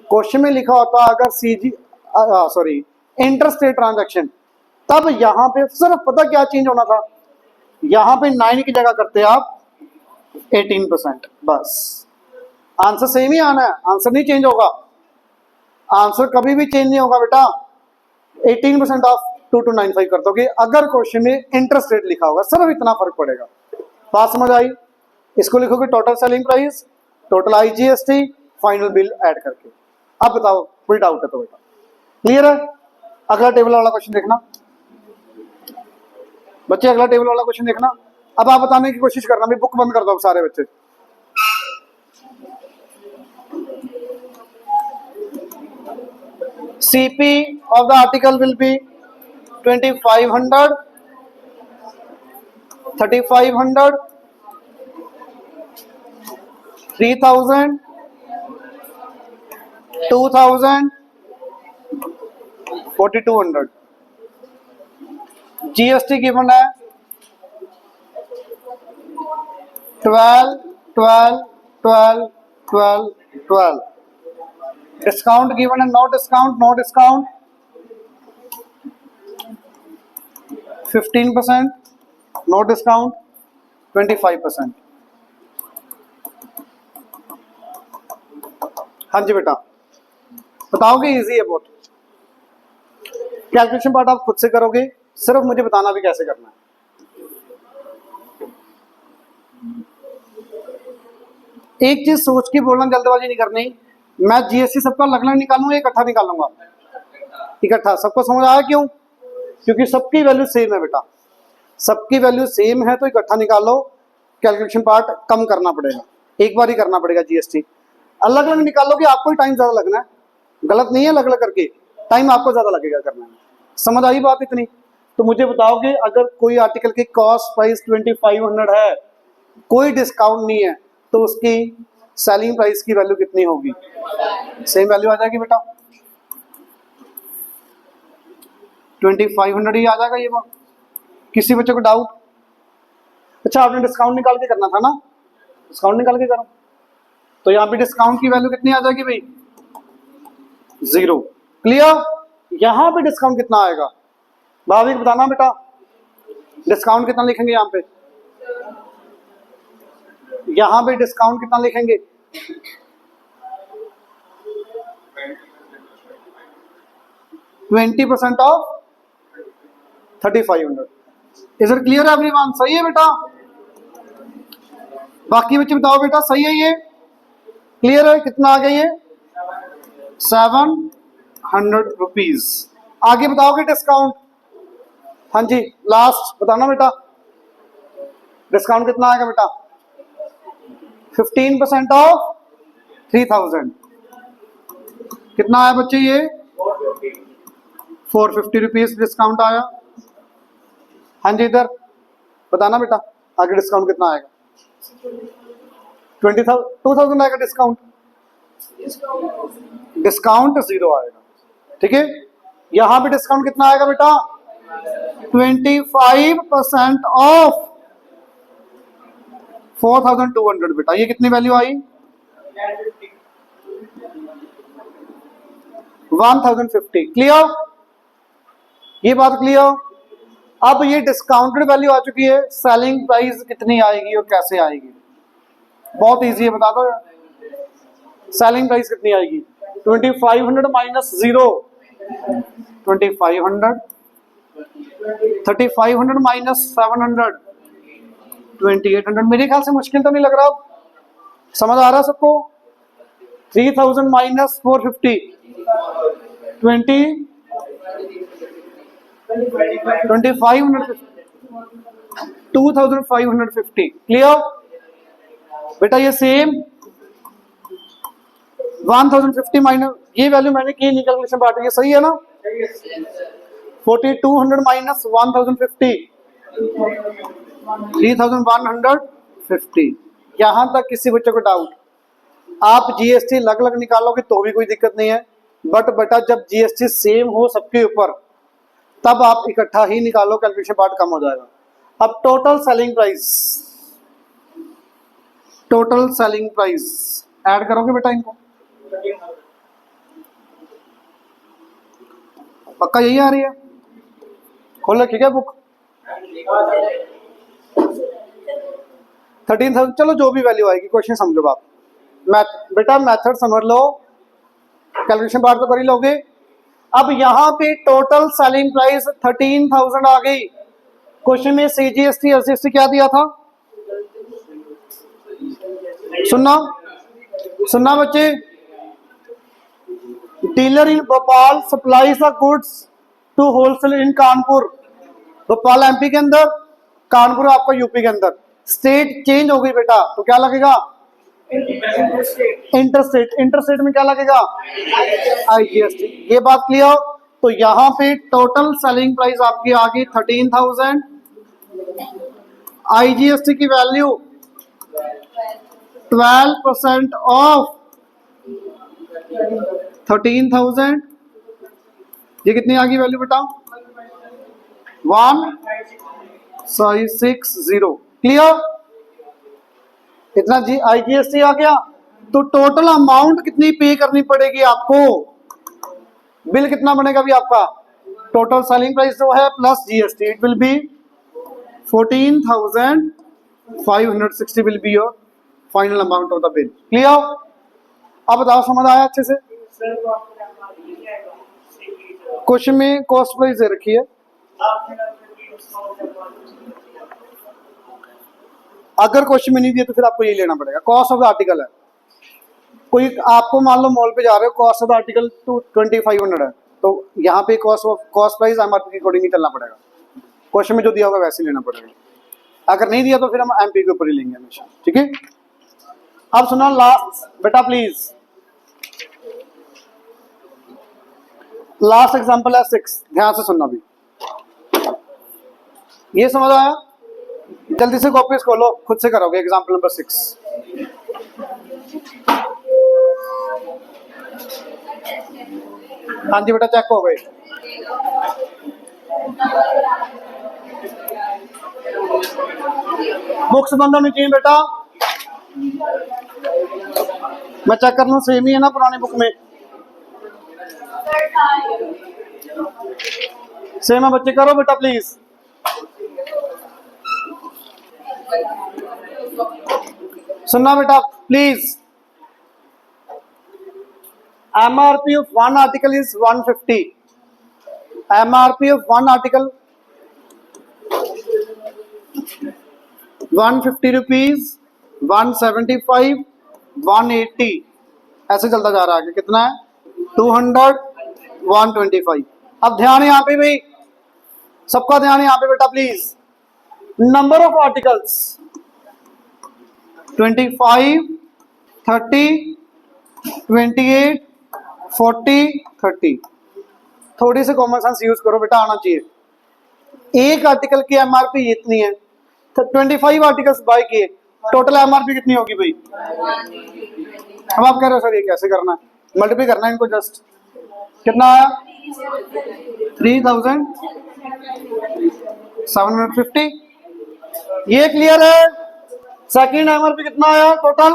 क्वेश्चन में लिखा होता अगर CG sorry inter state transaction, तब यहां पे सिर्फ पता क्या चेंज होना था, यहां पे 9 की जगह करते आप 18%, बस आंसर सेम ही आना है, आंसर नहीं चेंज होगा, आंसर कभी भी चेंज नहीं होगा बेटा। 18% ऑफ 2295 कर दोगे अगर क्वेश्चन में इंटरेस्ट रेट लिखा होगा, सिर्फ इतना फर्क पड़ेगा। बात समझ आई? इसको लिखोगे total selling price, total IGST, final bill add करके। अब बताओ कोई डाउट है तो बेटा, क्लियर है? अगला टेबल वाला क्वेश्चन देखना बच्चे, अगला टेबल वाला क्वेश्चन देखना। अब आप बताने की कोशिश करना, मैं बुक बंद कर दो सारे बच्चे। CP of the article will be 2500, 3500, 3000, 2000, 4200। GST given है 12, 12, 12, 12, 12। डिस्काउंट गिवन है, no discount, no discount 15%, no discount 25%। हाँ जी बेटा बताओगे, इजी है बहुत। कैलकुलेशन पार्ट आप खुद से करोगे, सिर्फ मुझे बताना भी कैसे करना है। एक चीज सोच के बोलना, जल्दबाजी नहीं करनी। मैं जीएसटी सबका अलग अलग निकालूंगा, इकट्ठा निकालूंगा, इकट्ठा। सबको समझ आया क्यों? क्योंकि सबकी वैल्यू सेम है बेटा, सबकी वैल्यू सेम है तो इकट्ठा निकालो। कैलकुलेशन पार्ट कम करना पड़ेगा, एक बार ही करना पड़ेगा। जीएसटी अलग अलग निकालोगे आपको ही टाइम ज्यादा लगना है, गलत नहीं है, अलग अलग करके टाइम आपको ज्यादा लगेगा करने में। समझ आई बात इतनी? तो मुझे बताओगे अगर कोई आर्टिकल की कॉस्ट प्राइस 2500 है, कोई डिस्काउंट नहीं है, तो उसकी सेलिंग प्राइस की वैल्यू कितनी होगी? सेम वैल्यू आ जाएगी बेटा, 2500 ही आ जाएगा ये बात। किसी बच्चे को डाउट? अच्छा आपने डिस्काउंट निकाल के करना था ना, डिस्काउंट निकाल के करो, तो यहाँ पे डिस्काउंट की वैल्यू कितनी आ जाएगी भाई? 0। क्लियर? यहाँ पे डिस्काउंट कितना आएगा भाभी बताना बेटा, डिस्काउंट कितना लिखेंगे यहाँ पे? यहाँ पे डिस्काउंट कितना लिखेंगे? 20% of 3500। Is it clear everyone? सही है बेटा? बाकी बच्चे बताओ बेटा, सही है ये? क्लियर है? कितना आ गया ये? 700 रुपीज। आगे बताओगे डिस्काउंट? हाँ जी लास्ट बताना बेटा, डिस्काउंट कितना आएगा बेटा? 15% ऑफ 3000। कितना आया बच्चे ये? 450 रुपीज डिस्काउंट आया। हाँ जी इधर बताना बेटा, आगे डिस्काउंट कितना आएगा? 2000 आएगा डिस्काउंट, डिस्काउंट 0 आएगा। ठीक है, यहां पे डिस्काउंट कितना आएगा बेटा? 25% ऑफ 4200 बेटा। ये कितनी वैल्यू आई? 1050। क्लियर? ये बात क्लियर? अब ये डिस्काउंटेड वैल्यू आ चुकी है, सेलिंग प्राइस कितनी आएगी और कैसे आएगी? बहुत इजी है, बता दो यार। सेलिंग प्राइस कितनी आएगी? 2500 माइनस 0, 2500, 3500 माइनस 700, 2800। मेरे ख्याल से मुश्किल तो नहीं लग रहा, समझ आ रहा है सबको? 3000 माइनस 450, 2550, 2550। क्लियर बेटा? ये सेम 1050 माइनस ये वैल्यू मैंने की नहीं, कैलकुलेशन पार्ट ये सही है ना? 4200 माइनस 1050, 3150। यहां तक किसी बच्चे को डाउट? आप जीएसटी अलग अलग निकालोगे तो भी कोई दिक्कत नहीं है, बट बेटा जब जीएसटी सेम हो सबके ऊपर तब आप इकट्ठा ही निकालो, कैलकुलेशन पार्ट कम हो जाएगा। अब total selling price, total selling price add करोगे बेटा इनको? पक्का यही आ रही है? खोल रखी क्या बुक? 13,000, चलो जो भी वैल्यू आएगी, क्वेश्चन समझो आप। बेटा मेथड समझ लो, कैलकुलेशन बार तो कर ही लोगे। अब यहाँ पे टोटल सेलिंग प्राइस 13,000 आ गई। क्वेश्चन में CGST SGST क्या दिया था? सुनना बच्चे, dealer in Bhopal supplies the goods to wholesale in Kanpur. Bhopal MP के अंदर, कानपुर आपका यूपी के अंदर। स्टेट चेंज हो गई बेटा, तो क्या लगेगा? इंटरस्टेट में क्या लगेगा? IGST। ये बात क्लियर? तो यहाँ पे टोटल सेलिंग प्राइस आपकी आ गई 13,000। IGST की वैल्यू 12% ऑफ 13,000। ये कितनी आ गई वैल्यू बेटा? 1660। क्लियर? इतना IGST आ गया। तो टोटल अमाउंट कितनी पे करनी पड़ेगी आपको? बिल कितना बनेगा भी आपका? टोटल सेलिंग प्राइस जो है plus GST, it will be 14,560 will be your final amount of the bill. Clear? अब बताओ समझ आया अच्छे से? क्वेश्चन में कॉस्ट प्राइस दे रखी है। अगर क्वेश्चन में नहीं दिया तो फिर आपको ये लेना पड़ेगा। कॉस्ट ऑफ द आर्टिकल है, कोई आपको मान लो मॉल पे जा रहे हो, कॉस्ट ऑफ द आर्टिकल 2500 है, तो यहाँ पे कॉस्ट प्राइस MRP के अकॉर्डिंग ही चलना पड़ेगा। क्वेश्चन में जो दिया होगा वैसे लेना पड़ेगा। अगर नहीं दिया तो फिर हम MP के ऊपर ही लेंगे हमेशा। ठीक है? अब सुना लास्ट बेटा प्लीज, लास्ट एग्जांपल है 6, ध्यान से सुनना भी। ये समझ आया? जल्दी से कॉपीज खोलो, खुद से करोगे एग्जांपल नंबर 6। हाँ जी बेटा चेक हो गए। बुक्स बंद होनी चाहिए बेटा, मैं चेक कर लूं सेम ही है ना पुरानी बुक में? सेम है बच्चे, करो बेटा प्लीज। सुनना बेटा please. MRP of one article is 150. MRP of one article 150 rupees, 175, 180, ऐसे चलता जा रहा है। कितना है? 200, 125। अब ध्यान यहाँ पे भाई, सबका ध्यान यहाँ पे बेटा प्लीज। Number of articles 25, 30, 28, 40, 30। थोड़ी सी कॉमन सेंस यूज करो बेटा, आना चाहिए। एक आर्टिकल की MRP इतनी है, तो 25 आर्टिकल्स बाय किए, टोटल MRP कितनी होगी भाई? अब आप कह रहे हो सर ये कैसे करना है? मल्टीप्लाई करना है इनको जस्ट। कितना आया? 3,750। ये क्लियर है? सेकंड MRP कितना आया टोटल?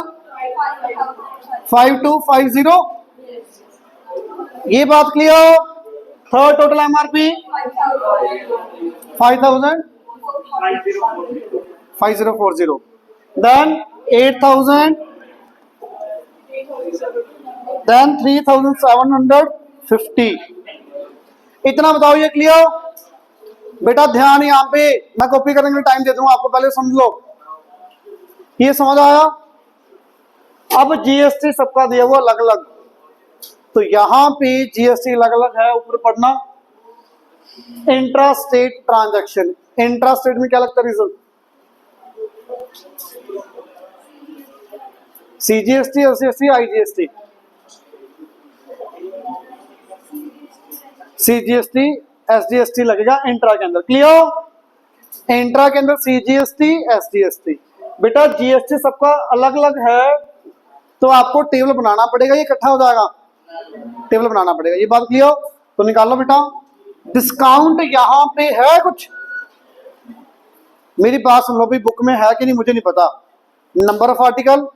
5250। ये बात clear? Third total MRP 5040, then 8000, then 3750। इतना बताओ ये क्लियर? बेटा ध्यान यहाँ पे, मैं कॉपी करने के लिए टाइम दे दूंगा आपको, पहले समझ लो। ये समझ आया? अब GST सबका दिया हुआ अलग अलग, तो यहां पे GST अलग अलग है, ऊपर पढ़ना। Intra state transaction, intra state में क्या लगता है result? CGST, SGST, IGST। CGST, SGST लगेगा इंट्रा के अंदर। क्लियर? इंट्रा के अंदर CGST, SGST। बेटा GST सबका अलग अलग है, तो आपको टेबल बनाना पड़ेगा, ये इकट्ठा हो जाएगा, टेबल बनाना पड़ेगा। ये बात क्लियर? तो निकालो बेटा। डिस्काउंट यहां पे है कुछ? मेरी बात सुन लो भी, बुक में है कि नहीं मुझे नहीं पता। नंबर ऑफ आर्टिकल,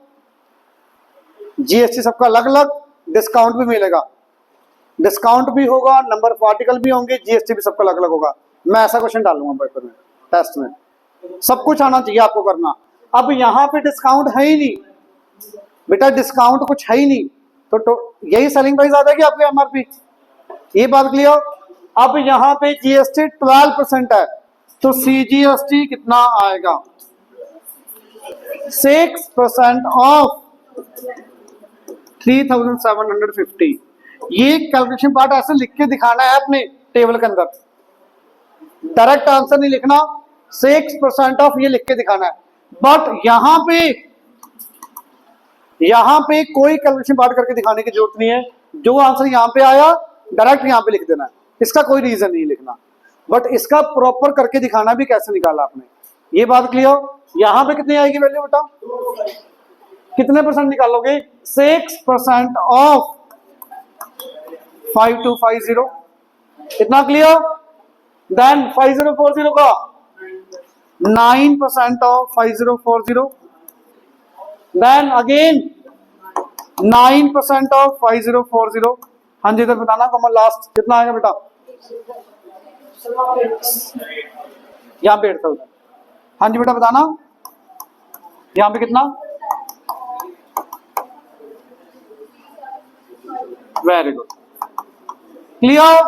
GST सबका अलग अलग, डिस्काउंट भी मिलेगा। डिस्काउंट भी होगा, नंबर ऑफ आर्टिकल भी होंगे, जीएसटी भी सबका अलग अलग होगा। मैं ऐसा क्वेश्चन डालूंगा पेपर में, टेस्ट में, सब कुछ आना चाहिए आपको करना। अब यहाँ पे डिस्काउंट है ही नहीं बेटा, डिस्काउंट कुछ है ही नहीं, तो यही सेलिंग प्राइस आ जाएगी आपकी एमआरपी, ये बात क्लियर। अब यहाँ पे जीएसटी 12% है, तो सीजीएसटी कितना आएगा, 6% ऑफ 3750। ये कैलकुलेशन पार्ट ऐसे लिख के दिखाना है अपने टेबल के अंदर, डायरेक्ट आंसर नहीं लिखना, 6% ऑफ ये लिख के दिखाना है। बट यहां पे कोई कैलकुलेशन पार्ट करके दिखाने की जरूरत नहीं है, जो आंसर यहां पे आया डायरेक्ट यहां पे लिख देना है, इसका कोई रीजन नहीं लिखना। बट इसका प्रॉपर करके दिखाना भी कैसे निकाला आपने, ये बात क्लियर। यहां पे कितनी आएगी वैल्यू बेटा, कितने परसेंट निकालोगे, 6% ऑफ 5250, इतना क्लियर। देन 5040 का 9% ऑफ 5040, देन अगेन 9% ऑफ 5040। हाँ जी, इधर बताना कॉमन लास्ट कितना आएगा बेटा, यहाँ पे 8000। हाँ जी बेटा बताना, यहाँ पे कितना, वेरी गुड, क्लियर,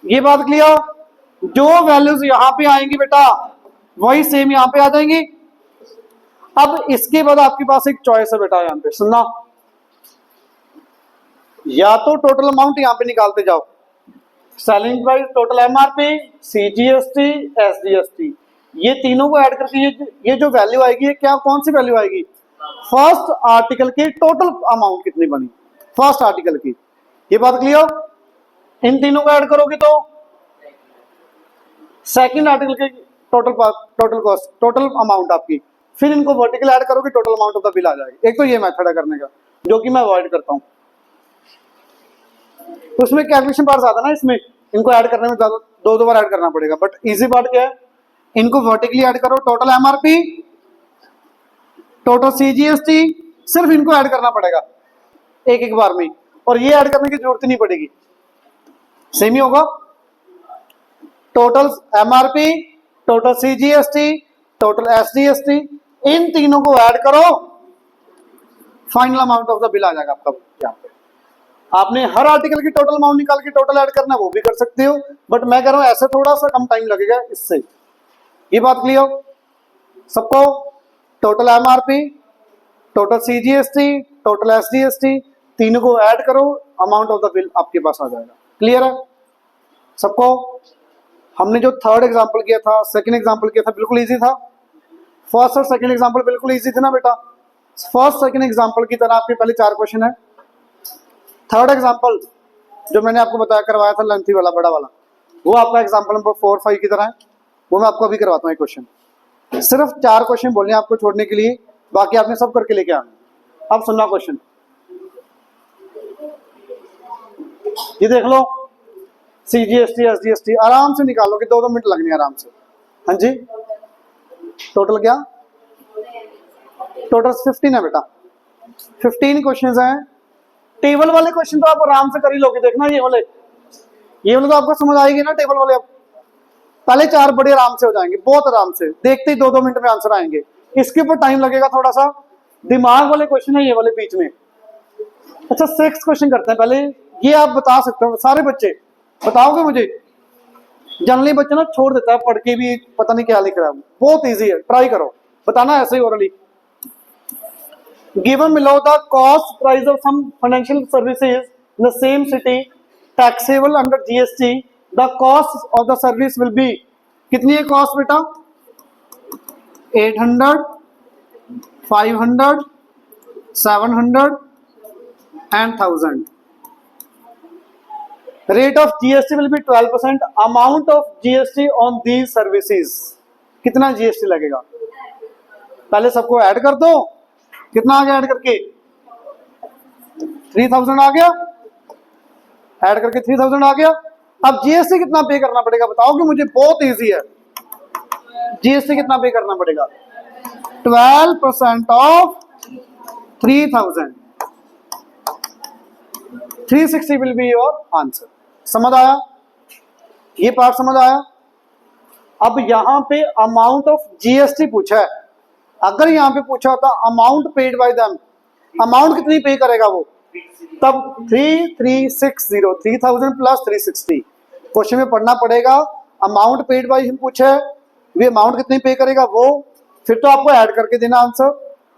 ये बात क्लियर। जो वैल्यूज यहां पे आएंगी बेटा वही सेम यहां पे आ जाएंगी। अब इसके बाद आपके पास एक चॉइस है बेटा, यहां पे सुनना, या तो टोटल अमाउंट यहां पे निकालते जाओ, selling price, total MRP, CGST, SGST, ये तीनों को ऐड करके ये जो वैल्यू आएगी, ये क्या, कौन सी वैल्यू आएगी, फर्स्ट आर्टिकल की टोटल अमाउंट कितनी बनी, फर्स्ट आर्टिकल की, ये बात क्लियर। इन तीनों को ऐड करोगे तो सेकंड आर्टिकल के टोटल कॉस्ट, टोटल अमाउंट आपकी, फिर इनको वर्टिकल ऐड करोगे, total amount of the bill आ जाएगी। एक तो ये मेथड है करने का, जो कि मैं अवॉइड करता हूं, तो उसमें कैलकुलेशन पार्ट ज्यादा ना, इसमें इनको ऐड करने में ज्यादा दो बार ऐड करना पड़ेगा। बट इजी पार्ट क्या है, इनको वर्टिकली ऐड करो, टोटल एमआरपी, टोटल सीजीएसटी, सिर्फ इनको ऐड करना पड़ेगा एक एक बार में, और ये ऐड करने की जरूरत ही नहीं पड़ेगी, सेम ही होगा। Total MRP, total CGST, total SGST, इन तीनों को ऐड करो, final amount of the bill आ जाएगा आपका। यहाँ पे आपने हर आर्टिकल की टोटल अमाउंट निकाल के टोटल ऐड करना है, वो भी कर सकते हो, बट मैं कह रहा हूं ऐसे थोड़ा सा कम टाइम लगेगा इससे, ये बात क्लियर सबको। Total MRP, total CGST, total SGST, तीनों को ऐड करो, अमाउंट ऑफ द बिल आपके पास आ जाएगा। क्लियर है सबको। हमने जो थर्ड एग्जांपल किया था, सेकंड एग्जांपल किया था, बिल्कुल इजी था। फर्स्ट और सेकंड एग्जांपल बिल्कुल इजी थे ना बेटा, फर्स्ट सेकंड एग्जांपल की तरह आपके पहले 4 क्वेश्चन है। थर्ड एग्जांपल जो मैंने आपको बताया करवाया था लेंथी वाला बड़ा वाला, वो आपका एग्जांपल नंबर 4, 5 की तरह है, वो मैं आपको अभी करवाता हूँ। एक क्वेश्चन, सिर्फ 4 क्वेश्चन बोलने आपको छोड़ने के लिए, बाकी आपने सब करके लेके आना। अब सुनना क्वेश्चन, ये देख लो, सीजीएसटी एसजीएसटी आराम से निकालोगे, 2-2 मिनट लगने आराम से। हाँ जी, टोटल क्या, टोटल 15 है बेटा, 15 क्वेश्चंस हैं। टेबल वाले क्वेश्चन तो आप आराम से कर ही लोगे, देखना ये वाले तो आपको समझ आएगी ना टेबल वाले। अब पहले 4 बड़े आराम से हो जाएंगे, बहुत आराम से, देखते ही 2-2 मिनट में आंसर आएंगे। इसके ऊपर टाइम लगेगा थोड़ा सा, दिमाग वाले क्वेश्चन है ये वाले बीच में। अच्छा 6 क्वेश्चन करते हैं पहले, ये आप बता सकते हो, सारे बच्चे बताओगे मुझे। जनरली बच्चा ना छोड़ देता है पढ़ के भी, पता नहीं क्या लिख रहा है, बहुत इजी है, ट्राई करो बताना ऐसे ही orally. Given below the cost price of some financial services in the same city taxable under GST, the cost of the service will be, कितनी है कॉस्ट बेटा, 800, 500, 700 and 1000। Rate of GST will be 12%. Amount of GST on these services, कितना GST लगेगा, पहले सबको add कर दो। कितना आ गया ऐड करके, 3000 आ गया, ऐड करके 3000 आ गया। अब GST कितना पे करना पड़ेगा बताओगे मुझे, बहुत इजी है। GST कितना पे करना पड़ेगा, 12% of 3000, 360 will be your answer. समझ आया? ये पार्ट समझ आया? अब यहां पे अमाउंट ऑफ जीएसटी पूछा है। अगर यहां पे पूछा होता amount paid by them, amount कितनी पे करेगा वो, तब 3360, 3000 प्लस 360 क्वेश्चन में पढ़ना पड़ेगा। अमाउंट पेड बाय हिम पूछा है, वे अमाउंट कितनी पे करेगा वो, फिर तो आपको ऐड करके देना आंसर।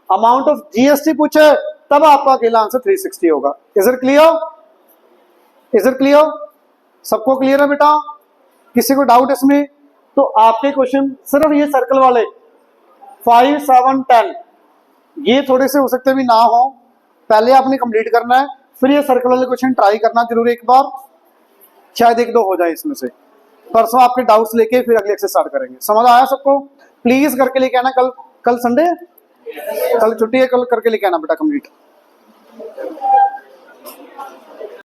अमाउंट ऑफ जीएसटी पूछा है, तब आपका अकेला आंसर 360 होगा। Is it clear? Is it clear? सबको क्लियर है बेटा? किसी को डाउट इसमें? तो आपके क्वेश्चन सिर्फ ये सर्कल वाले 5, 7, 10 ये थोड़े से हो सकते भी ना हो, पहले आपने कंप्लीट करना है, फिर ये सर्कल वाले क्वेश्चन ट्राई करना जरूर एक बार, शायद एक दो हो जाए इसमें से। परसों आपके डाउट्स लेके फिर अगले से स्टार्ट करेंगे। समझ आया सबको? प्लीज करके लेके आना। कल संडे, कल छुट्टी है, कल करके लेके आना बेटा कंप्लीट।